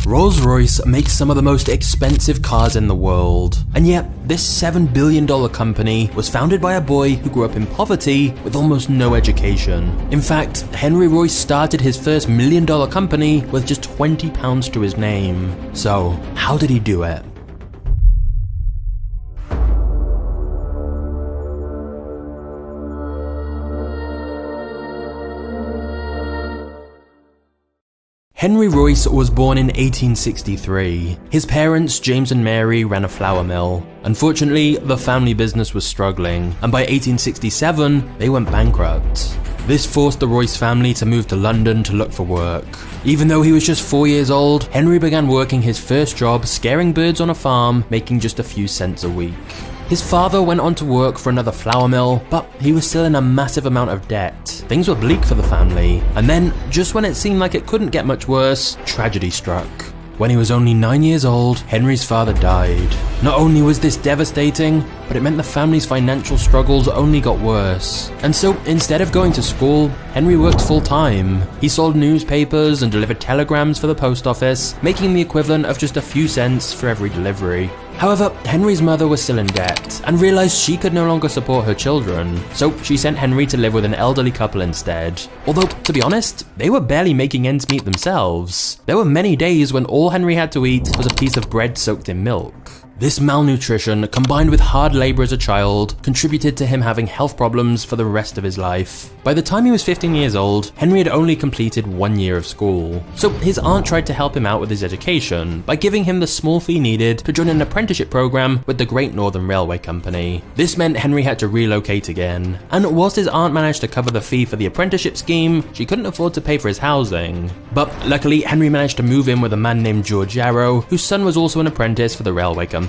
Rolls-Royce makes some of the most expensive cars in the world, and yet this $7 billion company was founded by a boy who grew up in poverty with almost no education. In fact, Henry Royce started his first $1 million company with just £20 to his name. So, how did he do it? Henry Royce was born in 1863. His parents, James and Mary, ran a flour mill. Unfortunately, the family business was struggling, and by 1867, they went bankrupt. This forced the Royce family to move to London to look for work. Even though he was just 4 years old, Henry began working his first job scaring birds on a farm, making just a few cents a week. His father went on to work for another flour mill, but he was still in a massive amount of debt. Things were bleak for the family, and then, just when it seemed like it couldn't get much worse, tragedy struck. When he was only 9 years old, Henry's father died. Not only was this devastating, but it meant the family's financial struggles only got worse. And so, instead of going to school, Henry worked full-time. He sold newspapers and delivered telegrams for the post office, making the equivalent of just a few cents for every delivery. However, Henry's mother was still in debt and realized she could no longer support her children, so she sent Henry to live with an elderly couple instead. Although, to be honest, they were barely making ends meet themselves. There were many days when all Henry had to eat was a piece of bread soaked in milk. This malnutrition, combined with hard labor as a child, contributed to him having health problems for the rest of his life. By the time he was 15 years old, Henry had only completed 1 year of school. So his aunt tried to help him out with his education by giving him the small fee needed to join an apprenticeship program with the Great Northern Railway Company. This meant Henry had to relocate again, and whilst his aunt managed to cover the fee for the apprenticeship scheme, she couldn't afford to pay for his housing. But luckily, Henry managed to move in with a man named George Yarrow, whose son was also an apprentice for the railway company.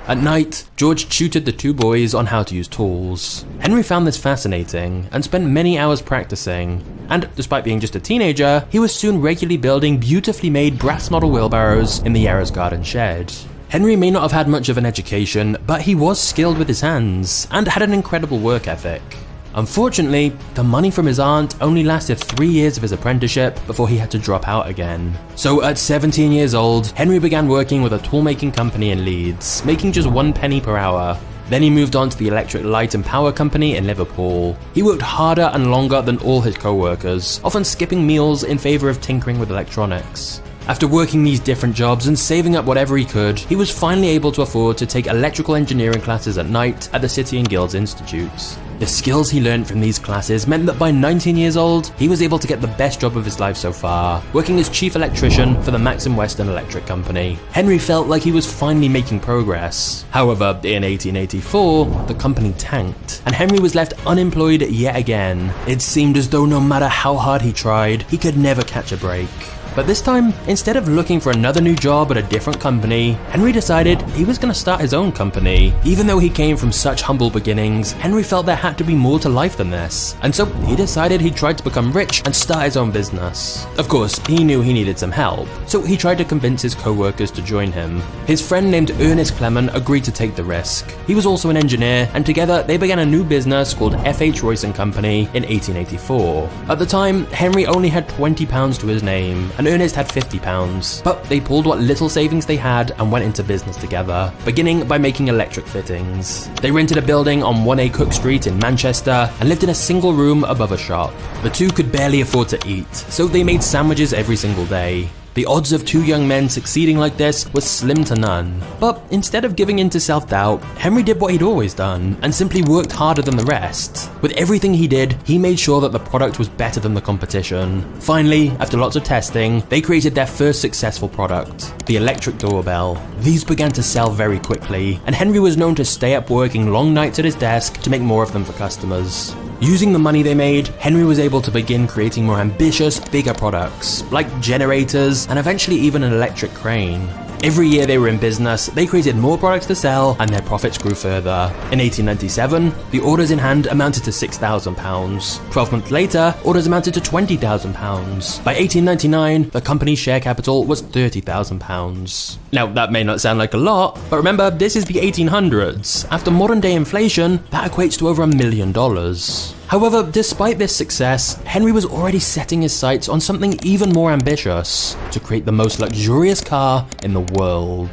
At night, George tutored the two boys on how to use tools. Henry found this fascinating and spent many hours practicing, and despite being just a teenager, he was soon regularly building beautifully made brass model wheelbarrows in the Yarrow's garden shed. Henry may not have had much of an education, but he was skilled with his hands and had an incredible work ethic. Unfortunately, the money from his aunt only lasted 3 years of his apprenticeship before he had to drop out again. So at 17 years old, Henry began working with a tool-making company in Leeds, making just 1 penny per hour. Then he moved on to the Electric Light and Power Company in Liverpool. He worked harder and longer than all his co-workers, often skipping meals in favour of tinkering with electronics. After working these different jobs and saving up whatever he could, he was finally able to afford to take electrical engineering classes at night at the City and Guilds Institutes. The skills he learned from these classes meant that by 19 years old, he was able to get the best job of his life so far, working as chief electrician for the Maxim Western Electric Company. Henry felt like he was finally making progress. However, in 1884, the company tanked, and Henry was left unemployed yet again. It seemed as though no matter how hard he tried, he could never catch a break. But this time, instead of looking for another new job at a different company, Henry decided he was going to start his own company. Even though he came from such humble beginnings, Henry felt there had to be more to life than this, and so he decided he'd try to become rich and start his own business. Of course, he knew he needed some help, so he tried to convince his co-workers to join him. His friend named Ernest Clement agreed to take the risk. He was also an engineer, and together they began a new business called F.H. Royce & Company in 1884. At the time, Henry only had £20 to his name, and Ernest had £50, but they pulled what little savings they had and went into business together, beginning by making electric fittings. They rented a building on 1A Cook Street in Manchester and lived in a single room above a shop. The two could barely afford to eat, so they made sandwiches every single day. The odds of two young men succeeding like this was slim to none. But instead of giving in to self-doubt, Henry did what he'd always done, and simply worked harder than the rest. With everything he did, he made sure that the product was better than the competition. Finally, after lots of testing, they created their first successful product, the electric doorbell. These began to sell very quickly, and Henry was known to stay up working long nights at his desk to make more of them for customers. Using the money they made, Henry was able to begin creating more ambitious, bigger products, like generators, and eventually even an electric crane. Every year they were in business, they created more products to sell, and their profits grew further. In 1897, the orders in hand amounted to £6,000. 12 months later, orders amounted to £20,000. By 1899, the company's share capital was £30,000. Now, that may not sound like a lot, but remember, this is the 1800s. After modern day inflation, that equates to over $1 million. However, despite this success, Henry was already setting his sights on something even more ambitious: to create the most luxurious car in the world.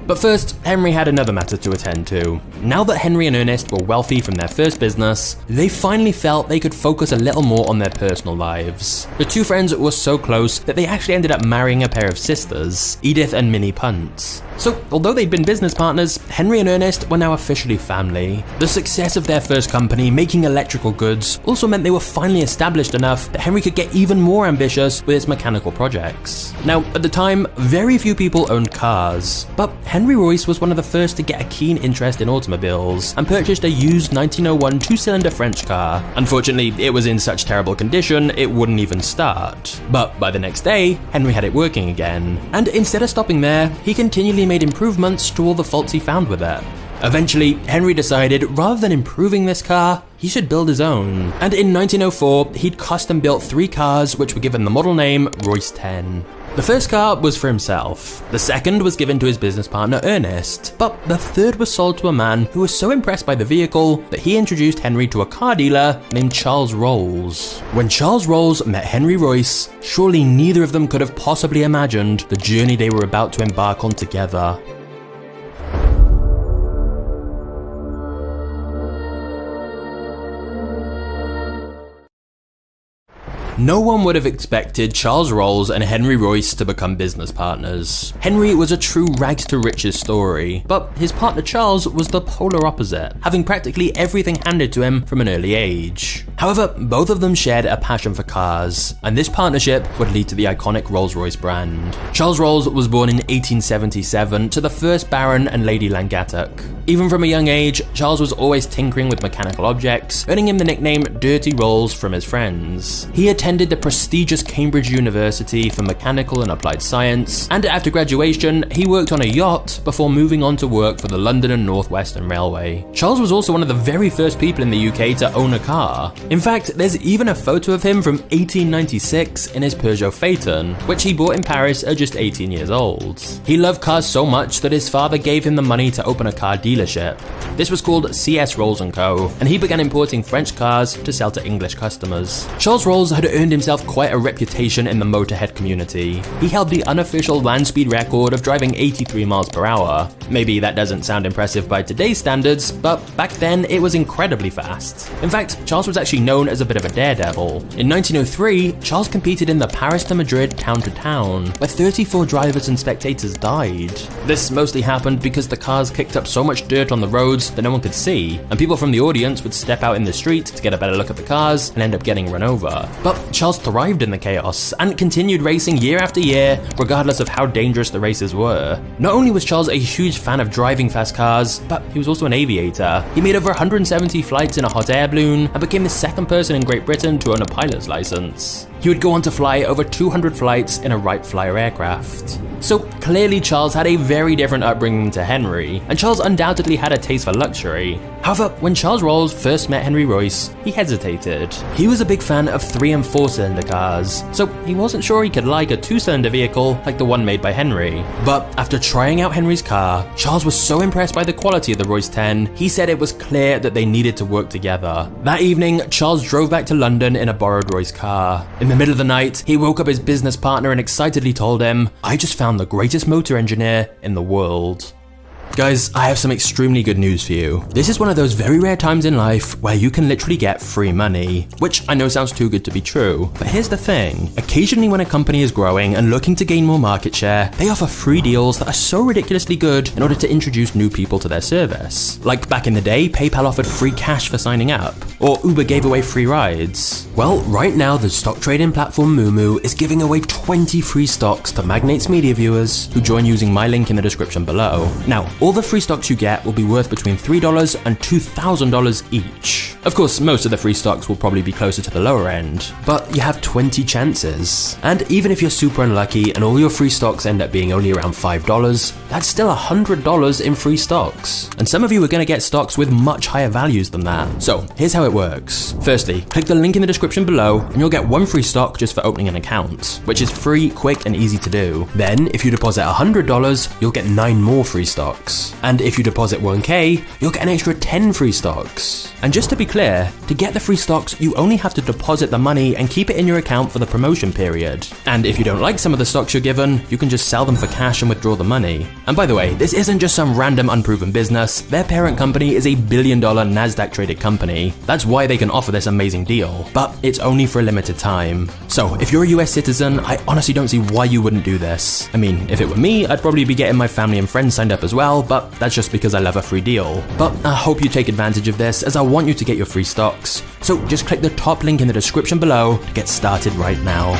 But first, Henry had another matter to attend to. Now that Henry and Ernest were wealthy from their first business, they finally felt they could focus a little more on their personal lives. The two friends were so close that they actually ended up marrying a pair of sisters, Edith and Minnie Punt. So, although they'd been business partners, Henry and Ernest were now officially family. The success of their first company, making electrical goods, also meant they were finally established enough that Henry could get even more ambitious with its mechanical projects. Now, at the time, very few people owned cars, but Henry Royce was one of the first to get a keen interest in automobiles and purchased a used 1901 two-cylinder French car. Unfortunately, it was in such terrible condition, it wouldn't even start. But by the next day, Henry had it working again. And instead of stopping there, he continually made improvements to all the faults he found with it. Eventually, Henry decided rather than improving this car, he should build his own. And in 1904, he'd custom built 3 cars which were given the model name Royce 10. The first car was for himself, the second was given to his business partner Ernest, but the third was sold to a man who was so impressed by the vehicle that he introduced Henry to a car dealer named Charles Rolls. When Charles Rolls met Henry Royce, surely neither of them could have possibly imagined the journey they were about to embark on together. No one would have expected Charles Rolls and Henry Royce to become business partners. Henry was a true rags to riches story, but his partner Charles was the polar opposite, having practically everything handed to him from an early age. However, both of them shared a passion for cars, and this partnership would lead to the iconic Rolls-Royce brand. Charles Rolls was born in 1877 to the first Baron and Lady Langattock. Even from a young age, Charles was always tinkering with mechanical objects, earning him the nickname Dirty Rolls from his friends. He attended the prestigious Cambridge University for Mechanical and Applied Science, and after graduation, he worked on a yacht before moving on to work for the London and North Western Railway. Charles was also one of the very first people in the UK to own a car. In fact, there's even a photo of him from 1896 in his Peugeot Phaeton, which he bought in Paris at just 18 years old. He loved cars so much that his father gave him the money to open a car dealership. This was called CS Rolls & Co., and he began importing French cars to sell to English customers. Charles Rolls had earned himself quite a reputation in the motorhead community. He held the unofficial land speed record of driving 83 miles per hour. Maybe that doesn't sound impressive by today's standards, but back then it was incredibly fast. In fact, Charles was actually known as a bit of a daredevil. In 1903, Charles competed in the Paris to Madrid town-to-town, where 34 drivers and spectators died. This mostly happened because the cars kicked up so much dirt on the roads that no one could see, and people from the audience would step out in the street to get a better look at the cars and end up getting run over. But Charles thrived in the chaos and continued racing year after year, regardless of how dangerous the races were. Not only was Charles a huge fan of driving fast cars, but he was also an aviator. He made over 170 flights in a hot air balloon and became the second person in Great Britain to own a pilot's license. He would go on to fly over 200 flights in a Wright Flyer aircraft. So clearly Charles had a very different upbringing to Henry, and Charles undoubtedly had a taste for luxury. However, when Charles Rolls first met Henry Royce, he hesitated. He was a big fan of 3- and 4-cylinder cars, so he wasn't sure he could like a 2-cylinder vehicle like the one made by Henry. But after trying out Henry's car, Charles was so impressed by the quality of the Royce 10, he said it was clear that they needed to work together. That evening, Charles drove back to London in a borrowed Royce car. In the middle of the night, he woke up his business partner and excitedly told him, "I just found the greatest motor engineer in the world." Guys, I have some extremely good news for you. This is one of those very rare times in life where you can literally get free money, which I know sounds too good to be true, but here's the thing. Occasionally when a company is growing and looking to gain more market share, they offer free deals that are so ridiculously good in order to introduce new people to their service. Like back in the day, PayPal offered free cash for signing up, or Uber gave away free rides. Well, right now the stock trading platform Moomoo is giving away 20 free stocks to Magnates Media viewers who join using my link in the description below. Now, all the free stocks you get will be worth between $3 and $2,000 each. Of course, most of the free stocks will probably be closer to the lower end, but you have 20 chances. And even if you're super unlucky and all your free stocks end up being only around $5, that's still $100 in free stocks. And some of you are going to get stocks with much higher values than that. So here's how it works. Firstly, click the link in the description below and you'll get 1 free stock just for opening an account, which is free, quick, and easy to do. Then, if you deposit $100, you'll get 9 more free stocks. stocks. And if you deposit 1k, you'll get an extra 10 free stocks. And just to be clear, to get the free stocks, you only have to deposit the money and keep it in your account for the promotion period. And if you don't like some of the stocks you're given, you can just sell them for cash and withdraw the money. And by the way, this isn't just some random unproven business. Their parent company is a $1 billion Nasdaq traded company. That's why they can offer this amazing deal. But it's only for a limited time. So if you're a US citizen, I honestly don't see why you wouldn't do this. I mean, if it were me, I'd probably be getting my family and friends signed up as well, but that's just because I love a free deal. But I hope you take advantage of this, as I want you to get your free stocks. So just click the top link in the description below to get started right now.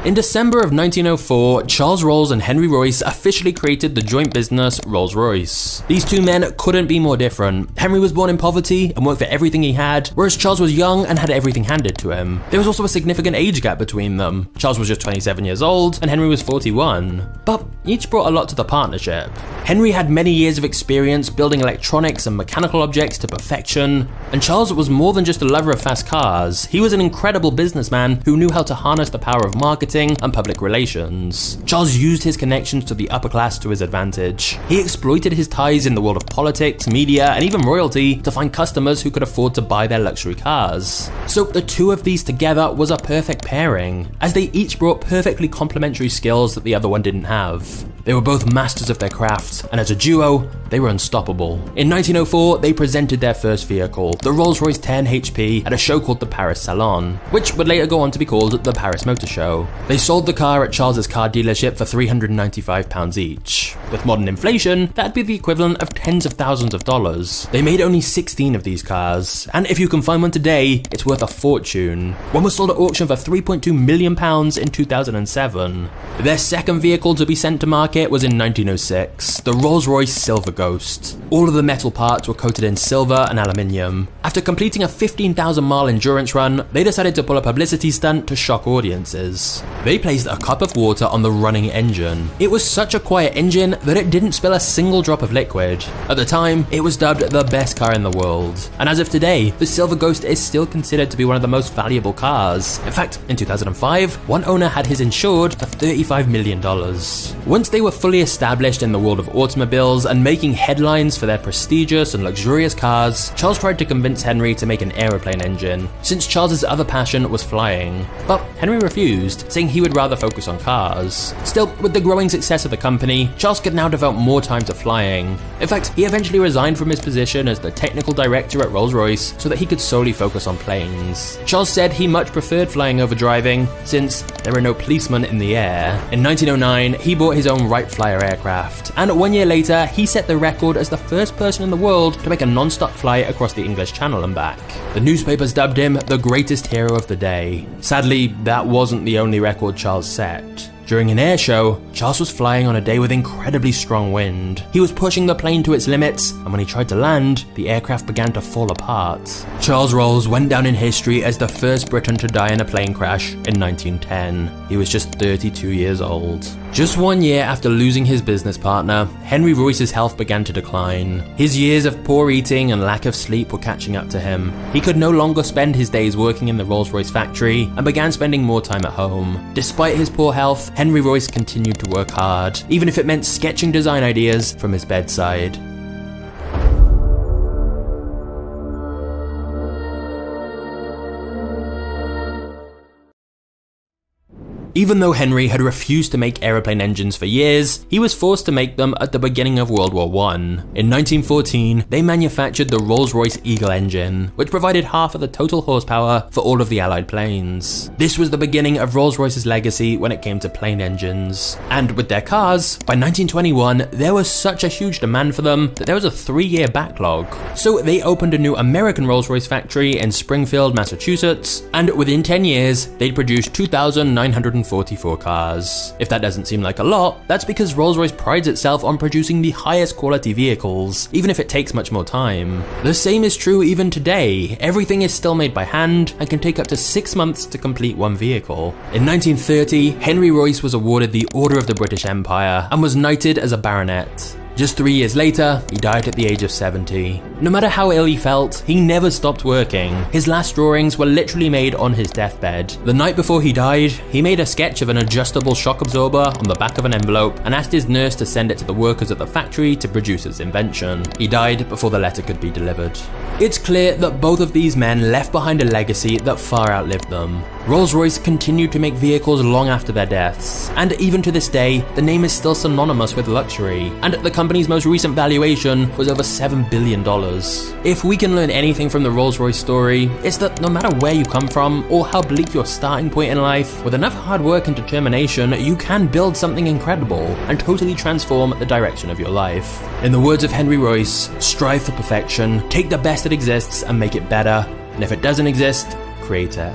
In December of 1904, Charles Rolls and Henry Royce officially created the joint business Rolls-Royce. These two men couldn't be more different. Henry was born in poverty and worked for everything he had, whereas Charles was young and had everything handed to him. There was also a significant age gap between them. Charles was just 27 years old and Henry was 41. But each brought a lot to the partnership. Henry had many years of experience building electronics and mechanical objects to perfection, and Charles was more than just a lover of fast cars. He was an incredible businessman who knew how to harness the power of marketing and public relations. Charles used his connections to the upper class to his advantage. He exploited his ties in the world of politics, media, and even royalty to find customers who could afford to buy their luxury cars. So the two of these together was a perfect pairing, as they each brought perfectly complementary skills that the other one didn't have. They were both masters of their craft, and as a duo, they were unstoppable. In 1904, they presented their first vehicle, the Rolls-Royce 10 HP, at a show called the Paris Salon, which would later go on to be called the Paris Motor Show. They sold the car at Charles's car dealership for £395 each. With modern inflation, that'd be the equivalent of tens of thousands of dollars. They made only 16 of these cars, and if you can find one today, it's worth a fortune. One was sold at auction for £3.2 million in 2007. Their second vehicle to be sent to market was in 1906, the Rolls-Royce Silver Ghost. All of the metal parts were coated in silver and aluminium. After completing a 15,000-mile endurance run, they decided to pull a publicity stunt to shock audiences. They placed a cup of water on the running engine. It was such a quiet engine that it didn't spill a single drop of liquid. At the time, it was dubbed the best car in the world. And as of today, the Silver Ghost is still considered to be one of the most valuable cars. In fact, in 2005, one owner had his insured for $35 million. Once they were fully established in the world of automobiles and making headlines for their prestigious and luxurious cars, Charles tried to convince Henry to make an aeroplane engine, since Charles's other passion was flying. But Henry refused, saying he would rather focus on cars. Still, with the growing success of the company, Charles could now devote more time to flying. In fact, he eventually resigned from his position as the technical director at Rolls-Royce so that he could solely focus on planes. Charles said he much preferred flying over driving, since there are no policemen in the air. In 1909, he bought his own Wright Flyer aircraft, and 1 year later, he set the record as the first person in the world to make a non-stop flight across the English Channel and back. The newspapers dubbed him the greatest hero of the day. Sadly, that wasn't the only record Charles set. During an air show, Charles was flying on a day with incredibly strong wind. He was pushing the plane to its limits, and when he tried to land, the aircraft began to fall apart. Charles Rolls went down in history as the first Briton to die in a plane crash in 1910. He was just 32 years old. Just 1 year after losing his business partner, Henry Royce's health began to decline. His years of poor eating and lack of sleep were catching up to him. He could no longer spend his days working in the Rolls-Royce factory and began spending more time at home. Despite his poor health, Henry Royce continued to work hard, even if it meant sketching design ideas from his bedside. Even though Henry had refused to make aeroplane engines for years, he was forced to make them at the beginning of World War I. In 1914, they manufactured the Rolls-Royce Eagle engine, which provided half of the total horsepower for all of the Allied planes. This was the beginning of Rolls-Royce's legacy when it came to plane engines. And with their cars, by 1921, there was such a huge demand for them that there was a 3-year backlog. So they opened a new American Rolls-Royce factory in Springfield, Massachusetts, and within 10 years, they'd produced 2,944 cars. If that doesn't seem like a lot, that's because Rolls-Royce prides itself on producing the highest quality vehicles, even if it takes much more time. The same is true even today. Everything is still made by hand and can take up to 6 months to complete one vehicle. In 1930, Henry Royce was awarded the Order of the British Empire and was knighted as a baronet. Just 3 years later, he died at the age of 70. No matter how ill he felt, he never stopped working. His last drawings were literally made on his deathbed. The night before he died, he made a sketch of an adjustable shock absorber on the back of an envelope and asked his nurse to send it to the workers at the factory to produce his invention. He died before the letter could be delivered. It's clear that both of these men left behind a legacy that far outlived them. Rolls-Royce continued to make vehicles long after their deaths, and even to this day, the name is still synonymous with luxury, and the company's most recent valuation was over $7 billion. If we can learn anything from the Rolls-Royce story, it's that no matter where you come from or how bleak your starting point in life, with enough hard work and determination, you can build something incredible and totally transform the direction of your life. In the words of Henry Royce, strive for perfection, take the best that exists and make it better, and if it doesn't exist, create it.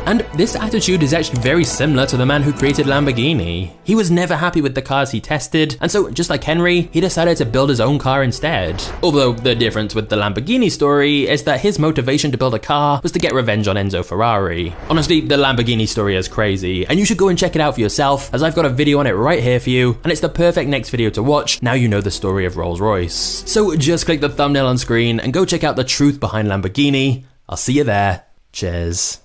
And this attitude is actually very similar to the man who created Lamborghini. He was never happy with the cars he tested, and so just like Henry, he decided to build his own car instead. Although the difference with the Lamborghini story is that his motivation to build a car was to get revenge on Enzo Ferrari. Honestly, the Lamborghini story is crazy, and you should go and check it out for yourself, as I've got a video on it right here for you, and it's the perfect next video to watch now you know the story of Rolls-Royce. So just click the thumbnail on screen and go check out the truth behind Lamborghini. I'll see you there. Cheers.